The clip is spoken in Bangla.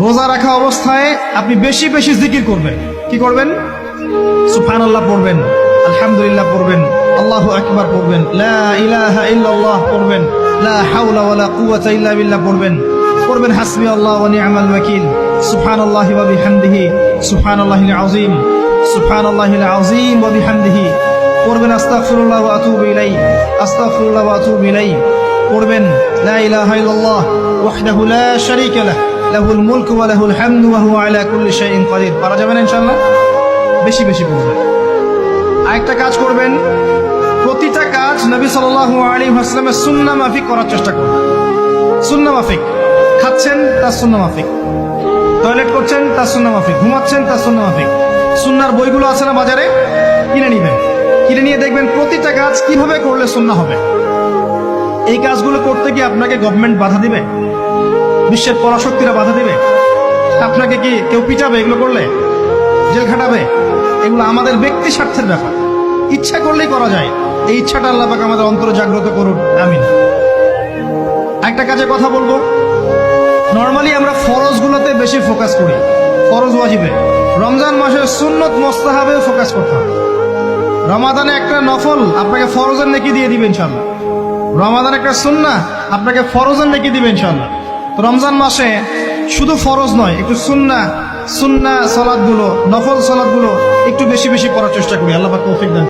রোজা রাখা অবস্থায় আপনি বেশি বেশি জিকির করবেন। কি করবেন? সুবহানাল্লাহ পড়বেন, আলহামদুলিল্লাহ পড়বেন, আল্লাহু আকবার পড়বেন, লা ইলাহা ইল্লাল্লাহ পড়বেন, লা হাওলা ওয়ালা কুওয়াতা ইল্লা বিল্লাহ পড়বেন হাসবি আল্লাহ ওয়া নি'মাল ওয়াকিল, সুবহানাল্লাহি ওয়া বিহামদিহি, সুবহানাল্লাহিল আযীম, সুবহানাল্লাহিল আযীম ওয়া বিহামদিহি পড়বেন আস্তাগফিরুল্লাহ ওয়া আতুবু ইলাইহি, আস্তাগফিরুল্লাহ ওয়া আতুবু ইলাইহি পড়বেন লা ইলাহা ইল্লাল্লাহ ওয়াহদাহু লা শারীকা লাহু লাহুল মুলকু ওয়া লাহুল হামদু ওয়া হুয়া আলা কুল্লি শাইইন কাদির। পারা যাবে না ইনশাআল্লাহ? বেশি বেশি পড়বেন। আরেকটা কাজ করবেন, প্রতিটা কাজ নবী সাল্লাল্লাহু আলাইহি ওয়াসাল্লামের সুন্নাহ মাফিক করার চেষ্টা করবেন। সুন্নাহ মাফিক, খাচ্ছেন তার সুন্নাহ মাফিক, টয়লেট করছেন তার সুন্নাহ মাফিক, ঘুমাচ্ছেন তার সুন্নাহ মাফিক। সুন্নাহর বইগুলো আছে না বাজারে, কিনে নিবেন, কিনে নিয়ে দেখবেন প্রতিটা কাজ কিভাবে করলে সুন্নাহ হবে। এই কাজগুলো করতে গিয়ে আপনাকে গভর্নমেন্ট বাধা দিবে, বিশ্বের পরাশক্তিরা বাধা দিবে, আপনাকে কি কেউ পিটাবে এগুলো করলে, জেল খাটাবে? এগুলো আমাদের ব্যক্তি স্বার্থের ব্যাপার, ইচ্ছা করলেই করা যায়। এই ইচ্ছাটা আল্লাহ পাক আমাদের অন্তরে জাগ্রত করুন, আমিন। একটা কাজে কথা বলবো, নর্মালি আমরা ফরজগুলোতে বেশি ফোকাস করি, ফরজ ওয়াজিবে। রমজান মাসের সুন্নত মোস্তাহাবে ফোকাস করতে হবে। রমাদানে একটা নফল আপনাকে ফরজের নেকি দিয়ে দিবে ইনশাআল্লাহ, রমাদান একটা সুন্নাহ আপনাকে ফরজের নেকি দিবে ইনশাআল্লাহ। তো রমজান মাসে শুধু ফরজ নয়, একটু সুন্নাহ সালাতগুলো, নফল সালাতগুলো একটু বেশি বেশি করার চেষ্টা করি। আল্লাহ পাক তৌফিক দান।